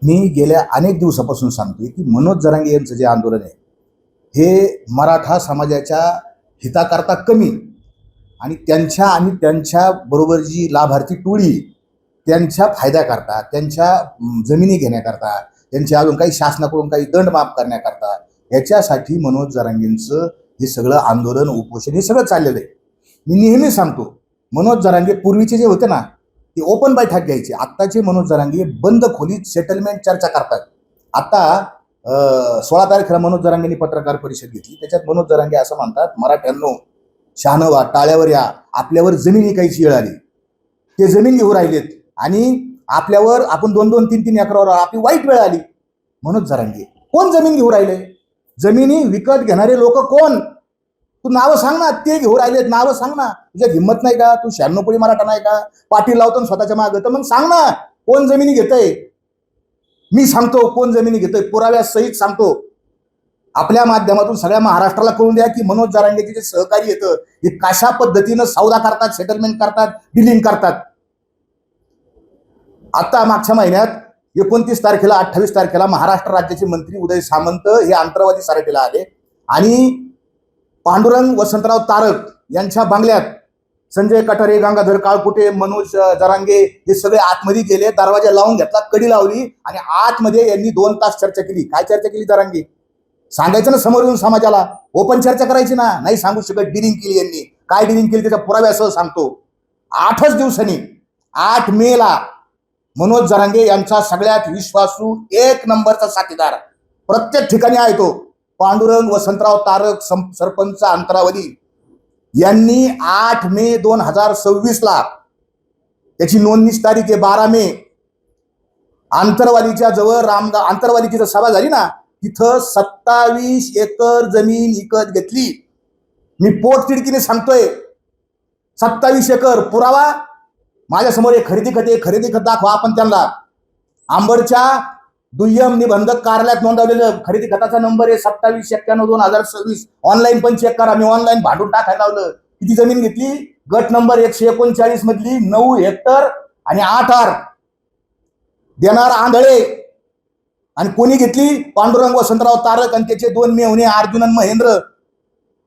मी गेल्या अनेक दिवसापासून सांगतोय की मनोज जरांगे यांचं जे आंदोलन आहे हे मराठा समाजाच्या हिताकरता कमी आणि त्यांच्या बरोबर जी लाभार्थी टोळी त्यांच्या फायद्याकरता, त्यांच्या जमिनी घेण्याकरता, त्यांच्या अजून काही शासनाकडून काही दंड माफ करण्याकरता याच्यासाठी मनोज जरांगेंचं हे सगळं आंदोलन, उपोषण हे सगळं चाललेलं आहे. मी नेहमी सांगतो, मनोज जरांगे पूर्वीचे जे होते ना ते ओपन बैठक घ्यायचे. आत्ताचे मनोज जरांगे बंद खोलीत सेटलमेंट चर्चा करतात. आता 16 तारखेला मनोज जरांगेंनी पत्रकार परिषद घेतली. त्याच्यात मनोज जरांगे असं म्हणतात, मराठ्यांनो शहाणं व्हा, टाळ्यावर या, आपल्यावर जमीन विकायची वेळ आली. ते जमीन घेऊन राहिलेत आणि आपल्यावर आपण 2-2, 3-3 एकरावर आपली वाईट वेळ आली. मनोज जरांगे कोण जमीन घेऊन राहिले? जमिनी विकत घेणारे लोक कोण? तू नावं सांग ना. ते घेऊन राहिलेत, नावं सांग ना. तुझ्या हिंमत नाही का? तू 96 मराठा नाही का? पाटील लावतो स्वतःच्या मागं, तर मग सांग ना कोण जमिनी घेतय. मी सांगतो कोण जमिनी घेतय, पुराव्यासहित सांगतो. आपल्या माध्यमातून सगळ्या महाराष्ट्राला कळून द्या की मनोज जरांगेचे जे सहकारी येतं हे कशा पद्धतीनं सौदा करतात, सेटलमेंट करतात, डिलिंग करतात. आता मागच्या महिन्यात 29 तारखेला 28 तारखेला महाराष्ट्र राज्याचे मंत्री उदय सामंत हे आंतरवादी सराटीला आले आणि पांडुरंग वसंतराव तारक यांच्या बंगल्यात संजय कटारे, गंगाधर काळकुटे, मनोज जरांगे हे सगळे आतमध्ये गेले. दरवाजा लावून घेतला, कडी लावली आणि आतमध्ये यांनी 2 तास चर्चा केली. काय चर्चा केली? जरांगे सांगायचं ना समोर येऊन समाजाला, ओपन चर्चा करायची ना. नाही सांगू शकत. डिलिंग केली यांनी. काय डिलिंग केली त्याच्या पुराव्यासह सांगतो. 8च दिवसांनी 8 मेला मनोज जरांगे यांचा सगळ्यात विश्वासू 1 नंबरचा साथीदार प्रत्येक ठिकाणी आहे तो पांडुरंग वसंतराव तारक, सरपंच अंतरावली यांनी 8 मे 2026 ला त्याची नोंदणीची तारीख आहे 12 मे. अंतरवालीच्या जवळ अंतरवालीची जर सभा झाली ना तिथं 27 एकर जमीन विकत घेतली. मी पोट तिडकीने सांगतोय, 27 एकर. पुरावा माझ्यासमोर एक खरेदी खत दाखवा आपण त्यांना. आंबडच्या दुय्यम निबंधक कार्यालयात नोंदवलेलं खरेदी खताचा नंबर आहे 2791/2026. ऑनलाईन पण चेक करा. मी ऑनलाईन भांडून टाकायला लावलं. किती जमीन घेतली? गट नंबर 139 मधली 9 हेक्टर आणि 8 आर. देणार आंधळे. आणि कोणी घेतली? पांडुरंग वसंतराव तारक आणि त्याचे 2 मेहुणे अर्जुनन महेंद्र.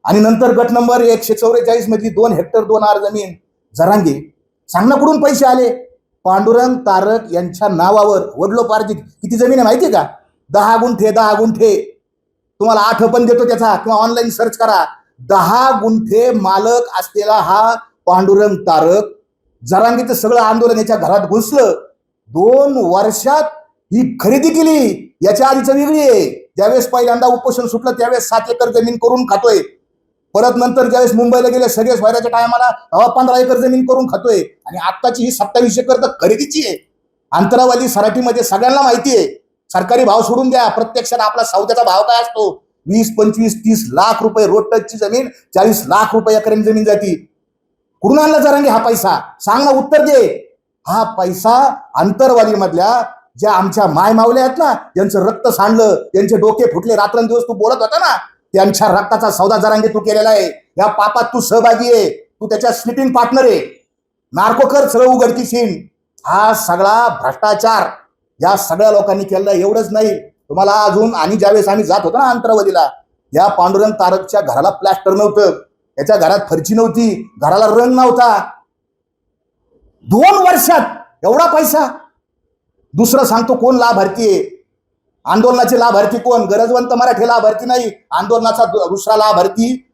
आणि नंतर गट नंबर 144 मधली 2 हेक्टर 2 आर जमीन. जरांगे सांग ना कुठून पैसे आले? पांडुरंग तारक यांच्या नावावर वडलोपार्जित किती जमीन आहे माहिती का? 10 गुंठे. 10 गुंठे. तुम्हाला 8 पण देतो त्याचा, किंवा ऑनलाईन सर्च करा. 10 गुंठे मालक असलेला हा पांडुरंग तारक. जरांगेचं सगळं आंदोलन याच्या घरात घुसलं. 2 वर्षात ही खरेदी केली. याच्या आधीच वेगळी आहे. ज्यावेळेस पहिल्यांदा उपोषण सुटलं त्यावेळेस 7 एकर जमीन करून खातोय. परत नंतर ज्यावेळेस मुंबईला गेले सगळेच व्हायच्या टायमाला 15 एकर जमीन करून खातोय. आणि आत्ताची ही 27 एकर तर खरेदीची आहे. अंतरावाली सराटीमध्ये सगळ्यांना माहिती आहे. सरकारी भाव सोडून द्या, प्रत्यक्षात आपला सौद्याचा भाव काय असतो? 20, 25, 30 लाख रुपये रोड टचची जमीन 40 लाख रुपये एकराने जमीन जाती. कुठून आणला जरांगे हा पैसा? सांग ना, उत्तर दे. हा पैसा अंतरवाली मधल्या ज्या आमच्या माय मावल्या आहेत ना, ज्यांचं रक्त सांडलं, त्यांचे डोके फुटले, रात्रंदिवस तू बोलत होता ना, त्यांच्या रक्ताचा सौदा जरांगे तू केलेला आहे. या पापात तू सहभागी आहे. तू त्याच्या स्लीपिंग पार्टनर आहे. नार्कोकर सगळं उघडकीशीन. हा सगळा भ्रष्टाचार या सगळ्या लोकांनी केलेला. एवढंच नाही, तुम्हाला अजून, आणि ज्यावेळेस आम्ही जात होतो ना अंतरावलीला, या पांडुरंग तारकच्या घराला प्लॅस्टर नव्हतं, त्याच्या घरात फरची नव्हती, घराला रंग नव्हता. 2 वर्षात एवढा पैसा. दुसरं सांगतो कोण लाभार्थी आहे. आंदोलनाचे लाभार्थी कोण? गरजवंत मराठी लाभार्थी नाही. आंदोलनाचा दुसरा लाभार्थी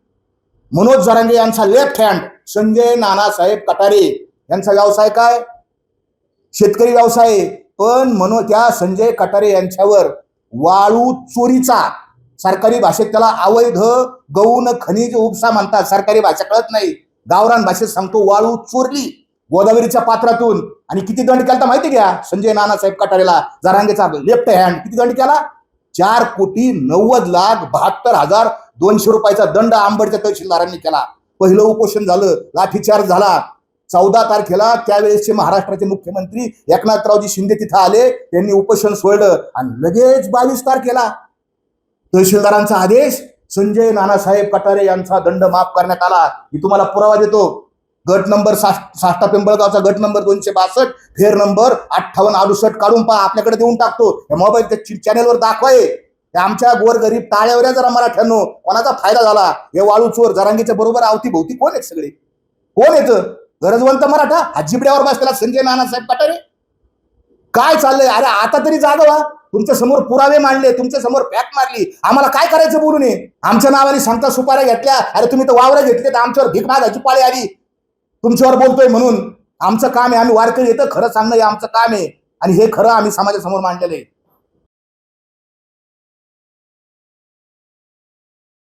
मनोज जरांगे यांचा लेफ्ट हँड संजय नानासाहेब कटारे यांचा व्यवसाय काय? शेतकरी व्यवसाय. पण त्या संजय कटारे यांच्यावर वाळू चोरीचा, सरकारी भाषेत त्याला अवैध गौण खनिज उपसा म्हणतात. सरकारी भाषा कळत नाही, गावरान भाषेत सांगतो वाळू चोरली गोदावरीच्या पात्रातून. आणि किती दंड केला माहिती घ्या संजय नानासाहेब कटारेला, जरांगेचा लेफ्ट हँड. किती दंड केला? 4,90,72,200 रुपयाचा दंड आंबडच्या तहसीलदारांनी केला. पहिलं उपोषण झालं, लाठीचार्ज झाला. 14 तारखेला त्यावेळेसचे महाराष्ट्राचे मुख्यमंत्री एकनाथरावजी शिंदे तिथं आले. त्यांनी उपोषण सोडलं आणि लगेच 22 तारखेला तहसीलदारांचा आदेश, संजय नानासाहेब कटारे यांचा दंड माफ करण्यात आला. मी तुम्हाला पुरावा देतो. गट नंबर साष्टा पिंपळगावचा गट नंबर 262, फेर नंबर 5868 काढून पहा, आपल्याकडे देऊन टाकतो. या मोबाईल चॅनेलवर दाखवाय. आमच्या गोरगरीब टाळ्यावर जरा मराठ्यांनो, कोणाचा फायदा झाला? हे वाळू चोर जरांगीच्या बरोबर अवतीभोवती कोण आहेत सगळे? कोण येतं? गरजवंत मराठा हाजीबड्यावर बसलेला संजय नानासाहेब पठारे. काय चाललंय? अरे आता तरी जागा व्हा. तुमच्या समोर पुरावे मांडले, तुमच्या समोर फॅक्ट मारली, आम्हाला काय करायचं बोलू नये? आमच्या नावाने सांगता सुपाऱ्या घेतल्या. अरे तुम्ही तर वावरं घेतले, तर आमच्यावर भीक मागायची पाळी आली. तुमच्यावर बोलतोय म्हणून. आमचं काम आहे, आम्ही वारकरी येतं खरं सांगणं हे आमचं काम आहे, आणि हे खरं आम्ही समाजासमोर मांडलेलं आहे.